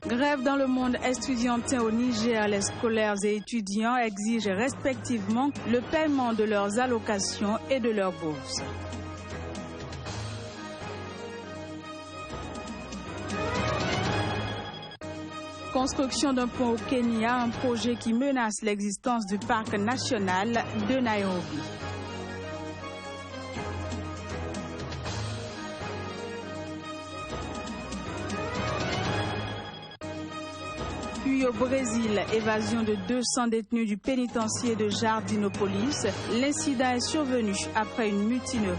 Grève dans le monde estudiantin au Niger, les scolaires et étudiants exigent respectivement le paiement de leurs allocations et de leurs bourses. Construction d'un pont au Kenya, un projet qui menace l'existence du parc national de Nairobi. Puis au Brésil, évasion de 200 détenus du pénitencier de Jardinopolis. L'incident est survenu après une mutinerie.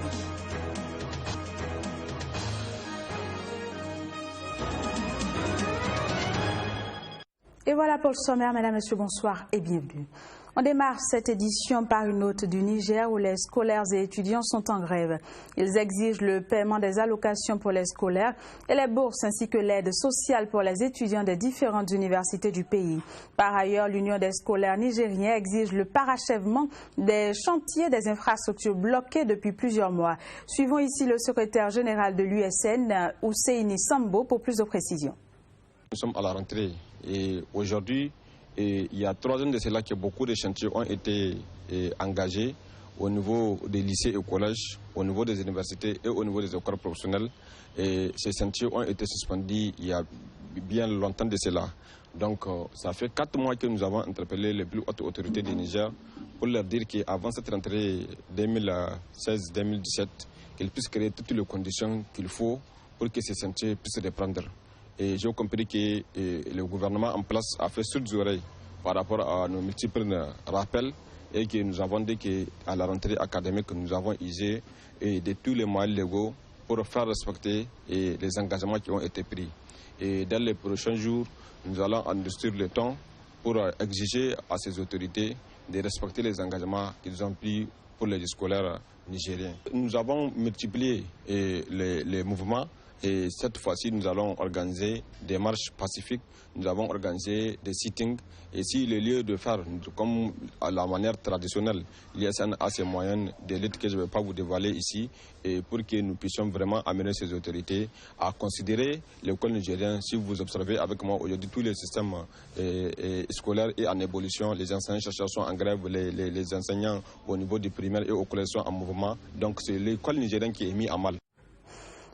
Et voilà pour le sommaire, mesdames, messieurs, bonsoir et bienvenue. On démarre cette édition par une note du Niger où les scolaires et étudiants sont en grève. Ils exigent le paiement des allocations pour les scolaires et les bourses ainsi que l'aide sociale pour les étudiants des différentes universités du pays. Par ailleurs, l'Union des scolaires nigériens exige le parachèvement des chantiers des infrastructures bloquées depuis plusieurs mois. Suivons ici le secrétaire général de l'USN, Husseini Sambo, pour plus de précisions. Nous sommes à la rentrée et aujourd'hui, il y a 3 ans de cela que beaucoup de chantiers ont été engagés au niveau des lycées et collèges, au niveau des universités et au niveau des écoles professionnelles. Et ces chantiers ont été suspendus il y a bien longtemps de cela. Donc ça fait 4 mois que nous avons interpellé les plus hautes autorités du Niger pour leur dire qu'avant cette rentrée 2016-2017, qu'ils puissent créer toutes les conditions qu'il faut pour que ces chantiers puissent reprendre. Et j'ai compris que le gouvernement en place a fait sourdes oreilles par rapport à nos multiples rappels et que nous avons dit qu'à la rentrée académique, nous avons usé de tous les moyens légaux pour faire respecter les engagements qui ont été pris. Et dans les prochains jours, nous allons investir le temps pour exiger à ces autorités de respecter les engagements qu'ils ont pris pour les scolaires nigériens. Nous avons multiplié les mouvements. Et cette fois-ci, nous allons organiser des marches pacifiques, nous avons organisé des sittings. Et si le lieu de faire, comme à la manière traditionnelle, l'ISN a ses moyens de lutte que je ne vais pas vous dévoiler ici, et pour que nous puissions vraiment amener ces autorités à considérer l'école nigérienne. Si vous observez avec moi aujourd'hui, tous les systèmes scolaires est en évolution, les enseignants-chercheurs sont en grève, les enseignants au niveau du primaire et au collège sont en mouvement. Donc c'est l'école nigérienne qui est mise à mal.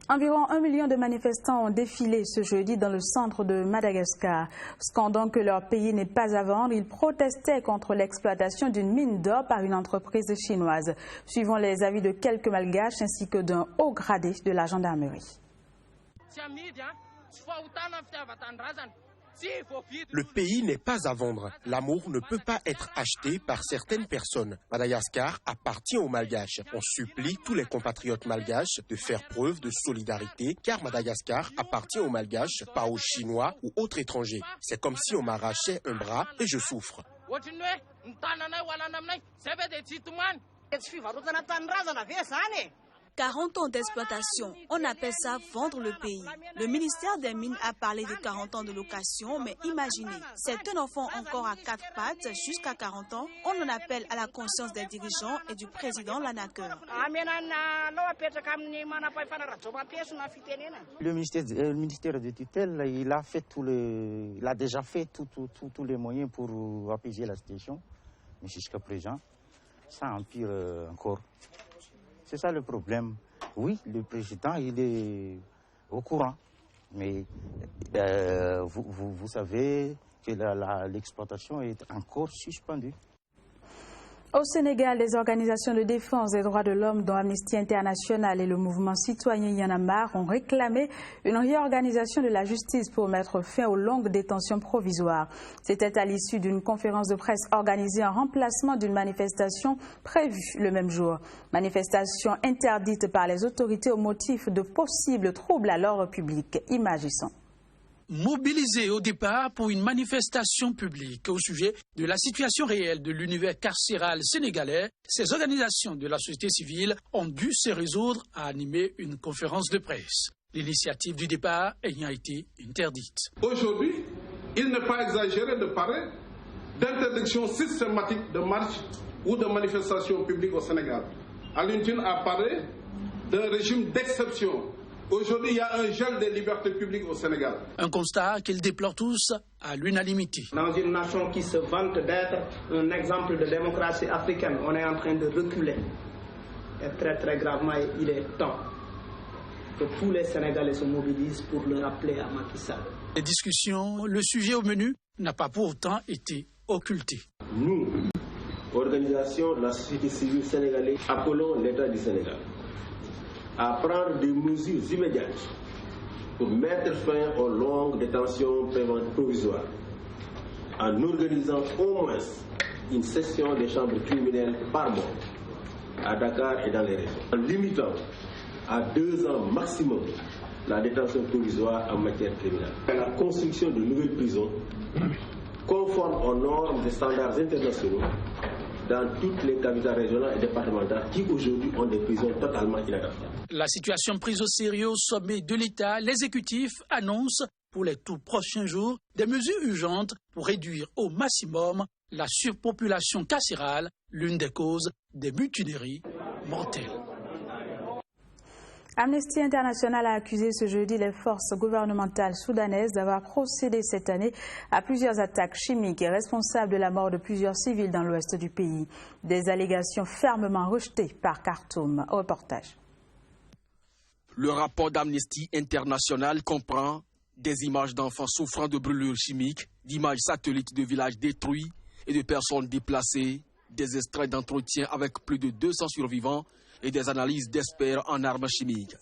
Environ 1 million de manifestants ont défilé ce jeudi dans le centre de Madagascar. Scandant que leur pays n'est pas à vendre, ils protestaient contre l'exploitation d'une mine d'or par une entreprise chinoise. Suivant les avis de quelques malgaches ainsi que d'un haut gradé de la gendarmerie. Le pays n'est pas à vendre. L'amour ne peut pas être acheté par certaines personnes. Madagascar appartient aux Malgaches. On supplie tous les compatriotes malgaches de faire preuve de solidarité car Madagascar appartient aux Malgaches, pas aux Chinois ou autres étrangers. C'est comme si on m'arrachait un bras et je souffre. 40 ans d'exploitation, on appelle ça vendre le pays. Le ministère des Mines a parlé de 40 ans de location, mais imaginez, c'est un enfant encore à 4 pattes jusqu'à 40 ans. On en appelle à la conscience des dirigeants et du président Lanaker. Le ministère de tutelle, il a déjà fait tous les moyens pour apaiser la situation. Mais jusqu'à présent, ça empire encore. C'est ça le problème. Oui, le président, il est au courant. Mais vous savez que l'exploitation est encore suspendue. Au Sénégal, les organisations de défense des droits de l'homme, dont Amnesty International et le mouvement citoyen Y en a marre, ont réclamé une réorganisation de la justice pour mettre fin aux longues détentions provisoires. C'était à l'issue d'une conférence de presse organisée en remplacement d'une manifestation prévue le même jour. Manifestation interdite par les autorités au motif de possibles troubles à l'ordre public. Images y sont. Mobilisés au départ pour une manifestation publique au sujet de la situation réelle de l'univers carcéral sénégalais, ces organisations de la société civile ont dû se résoudre à animer une conférence de presse. L'initiative du départ ayant été interdite. Aujourd'hui, il n'est pas exagéré de parler d'interdiction systématique de marche ou de manifestation publique au Sénégal. Alioune Tine a parlé d'un régime d'exception Aujourd'hui, il y a un gel des libertés publiques au Sénégal. Un constat qu'ils déplorent tous à l'unanimité. Dans une nation qui se vante d'être un exemple de démocratie africaine, on est en train de reculer. Et très très gravement, il est temps que tous les Sénégalais se mobilisent pour le rappeler à Macky Sall. Les discussions, le sujet au menu n'a pas pour autant été occulté. Nous, organisation de la société civile sénégalaise, appelons l'État du Sénégal à prendre des mesures immédiates pour mettre fin aux longues détentions provisoires en organisant au moins une session des chambres criminelles par mois à Dakar et dans les régions, en limitant à 2 ans maximum la détention provisoire en matière criminelle. La construction de nouvelles prisons conformes aux normes et standards internationaux dans toutes les capitales régionales et départementales qui aujourd'hui ont des prisons totalement inadaptables. La situation prise au sérieux au sommet de l'État, l'exécutif annonce pour les tout prochains jours des mesures urgentes pour réduire au maximum la surpopulation carcérale, l'une des causes des mutineries mortelles. Amnesty International a accusé ce jeudi les forces gouvernementales soudanaises d'avoir procédé cette année à plusieurs attaques chimiques et responsables de la mort de plusieurs civils dans l'ouest du pays. Des allégations fermement rejetées par Khartoum. Reportage. Le rapport d'Amnesty International comprend des images d'enfants souffrant de brûlures chimiques, d'images satellites de villages détruits et de personnes déplacées, des extraits d'entretien avec plus de 200 survivants et des analyses d'experts en armes chimiques.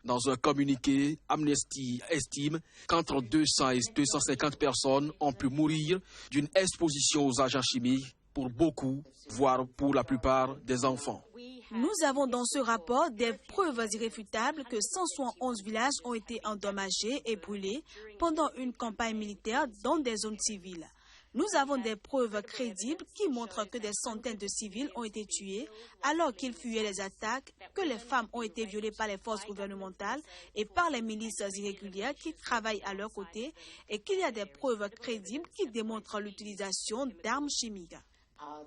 Dans un communiqué, Amnesty estime qu'entre 200 et 250 personnes ont pu mourir d'une exposition aux agents chimiques, pour beaucoup, voire pour la plupart des enfants. Nous avons dans ce rapport des preuves irréfutables que 171 villages ont été endommagés et brûlés pendant une campagne militaire dans des zones civiles. Nous avons des preuves crédibles qui montrent que des centaines de civils ont été tués alors qu'ils fuyaient les attaques, que les femmes ont été violées par les forces gouvernementales et par les milices irrégulières qui travaillent à leur côté et qu'il y a des preuves crédibles qui démontrent l'utilisation d'armes chimiques.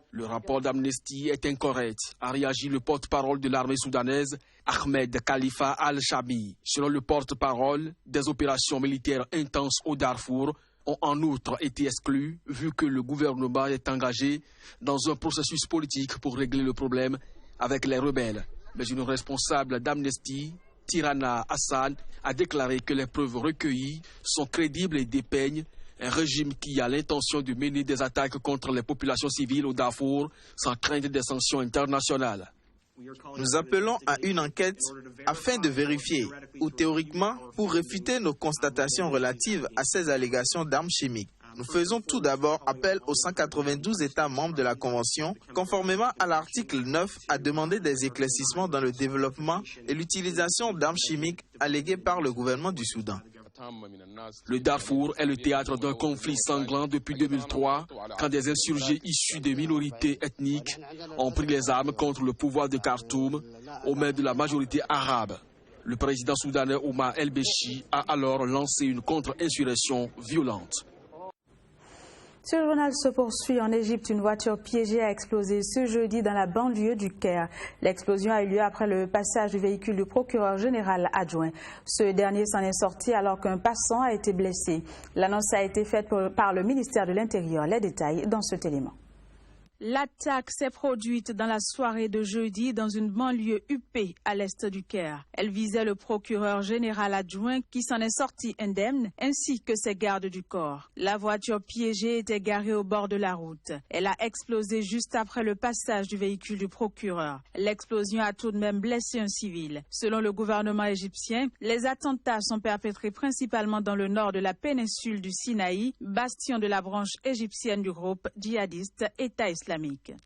Le rapport d'Amnesty est incorrect, a réagi le porte-parole de l'armée soudanaise, Ahmed Khalifa Al-Shabi. Selon le porte-parole, des opérations militaires intenses au Darfour ont en outre été exclus, vu que le gouvernement est engagé dans un processus politique pour régler le problème avec les rebelles. Mais une responsable d'Amnesty, Tirana Hassan, a déclaré que les preuves recueillies sont crédibles et dépeignent un régime qui a l'intention de mener des attaques contre les populations civiles au Darfour sans craindre des sanctions internationales. Nous appelons à une enquête afin de vérifier, ou théoriquement, pour réfuter nos constatations relatives à ces allégations d'armes chimiques. Nous faisons tout d'abord appel aux 192 États membres de la Convention, conformément à l'article 9, à demander des éclaircissements dans le développement et l'utilisation d'armes chimiques alléguées par le gouvernement du Soudan. Le Darfour est le théâtre d'un conflit sanglant depuis 2003, quand des insurgés issus des minorités ethniques ont pris les armes contre le pouvoir de Khartoum aux mains de la majorité arabe. Le président soudanais Omar El-Béchi a alors lancé une contre-insurrection violente. Ce journal se poursuit en Égypte. Une voiture piégée a explosé ce jeudi dans la banlieue du Caire. L'explosion a eu lieu après le passage du véhicule du procureur général adjoint. Ce dernier s'en est sorti alors qu'un passant a été blessé. L'annonce a été faite par le ministère de l'Intérieur. Les détails dans cet élément. L'attaque s'est produite dans la soirée de jeudi dans une banlieue huppée à l'est du Caire. Elle visait le procureur général adjoint qui s'en est sorti indemne ainsi que ses gardes du corps. La voiture piégée était garée au bord de la route. Elle a explosé juste après le passage du véhicule du procureur. L'explosion a tout de même blessé un civil. Selon le gouvernement égyptien, les attentats sont perpétrés principalement dans le nord de la péninsule du Sinaï, bastion de la branche égyptienne du groupe djihadiste État islamique.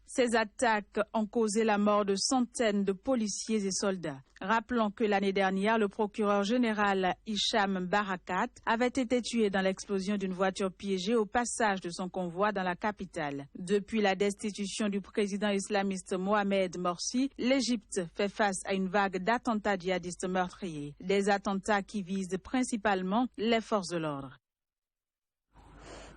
Ces attaques ont causé la mort de centaines de policiers et soldats. Rappelons que l'année dernière, le procureur général Hicham Barakat avait été tué dans l'explosion d'une voiture piégée au passage de son convoi dans la capitale. Depuis la destitution du président islamiste Mohamed Morsi, l'Égypte fait face à une vague d'attentats djihadistes meurtriers. Des attentats qui visent principalement les forces de l'ordre.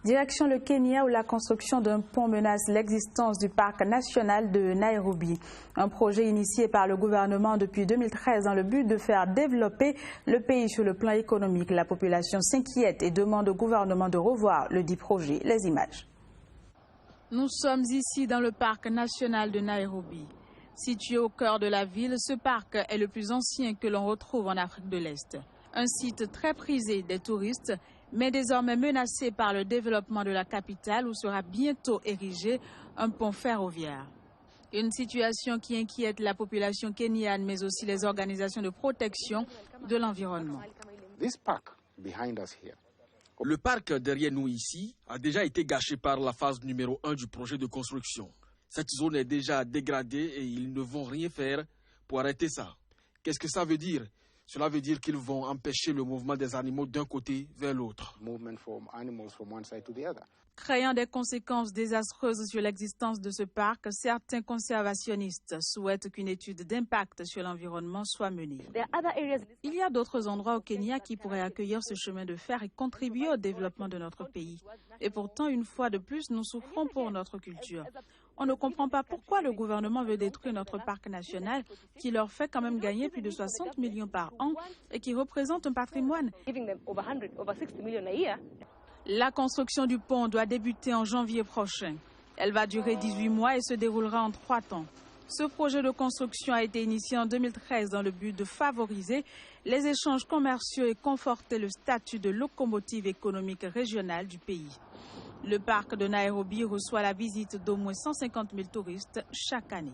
Direction le Kenya où la construction d'un pont menace l'existence du parc national de Nairobi. Un projet initié par le gouvernement depuis 2013 dans le but de faire développer le pays sur le plan économique. La population s'inquiète et demande au gouvernement de revoir le dit projet. Les images. Nous sommes ici dans le parc national de Nairobi. Situé au cœur de la ville, ce parc est le plus ancien que l'on retrouve en Afrique de l'Est. Un site très prisé des touristes, mais désormais menacé par le développement de la capitale où sera bientôt érigé un pont ferroviaire. Une situation qui inquiète la population kenyane, mais aussi les organisations de protection de l'environnement. Le parc derrière nous ici a déjà été gâché par la phase numéro 1 du projet de construction. Cette zone est déjà dégradée et ils ne vont rien faire pour arrêter ça. Qu'est-ce que ça veut dire ? Cela veut dire qu'ils vont empêcher le mouvement des animaux d'un côté vers l'autre. Créant des conséquences désastreuses sur l'existence de ce parc, certains conservationnistes souhaitent qu'une étude d'impact sur l'environnement soit menée. Il y a d'autres endroits au Kenya qui pourraient accueillir ce chemin de fer et contribuer au développement de notre pays. Et pourtant, une fois de plus, nous souffrons pour notre culture. On ne comprend pas pourquoi le gouvernement veut détruire notre parc national qui leur fait quand même gagner plus de 60 millions par an et qui représente un patrimoine. La construction du pont doit débuter en janvier prochain. Elle va durer 18 mois et se déroulera en 3 temps. Ce projet de construction a été initié en 2013 dans le but de favoriser les échanges commerciaux et conforter le statut de locomotive économique régionale du pays. Le parc de Nairobi reçoit la visite d'au moins 150 000 touristes chaque année.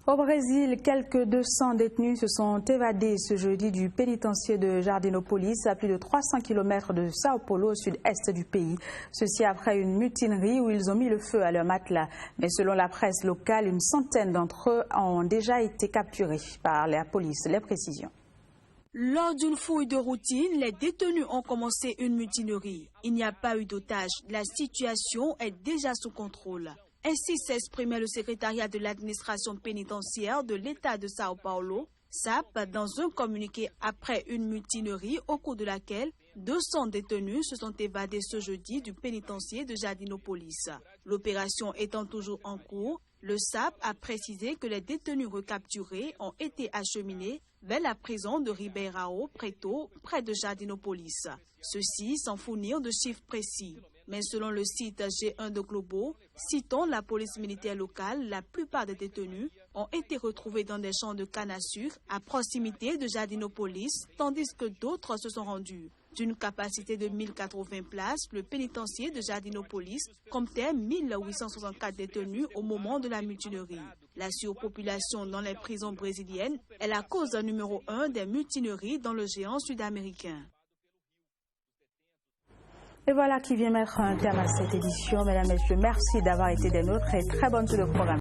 Au Brésil, quelques 200 détenus se sont évadés ce jeudi du pénitencier de Jardinopolis, à plus de 300 km de Sao Paulo, au sud-est du pays. Ceci après une mutinerie où ils ont mis le feu à leur matelas. Mais selon la presse locale, une centaine d'entre eux ont déjà été capturés par la police. Les précisions. Lors d'une fouille de routine, les détenus ont commencé une mutinerie. Il n'y a pas eu d'otages. La situation est déjà sous contrôle. Ainsi s'exprimait le secrétariat de l'administration pénitentiaire de l'État de Sao Paulo, SAP, dans un communiqué après une mutinerie au cours de laquelle 200 détenus se sont évadés ce jeudi du pénitencier de Jardinopolis. L'opération étant toujours en cours, le SAP a précisé que les détenus recapturés ont été acheminés vers la prison de Ribeirão Preto, près de Jardinopolis. Ceci sans fournir de chiffres précis. Mais selon le site G1 de Globo, citant la police militaire locale, la plupart des détenus ont été retrouvés dans des champs de canne à sucre à proximité de Jardinopolis, tandis que d'autres se sont rendus. D'une capacité de 1080 places, le pénitencier de Jardinopolis comptait 1864 détenus au moment de la mutinerie. La surpopulation dans les prisons brésiliennes est la cause numéro 1 des mutineries dans le géant sud-américain. Et voilà qui vient mettre un terme à cette édition. Mesdames et messieurs, merci d'avoir été des nôtres et très bonne suite de programme.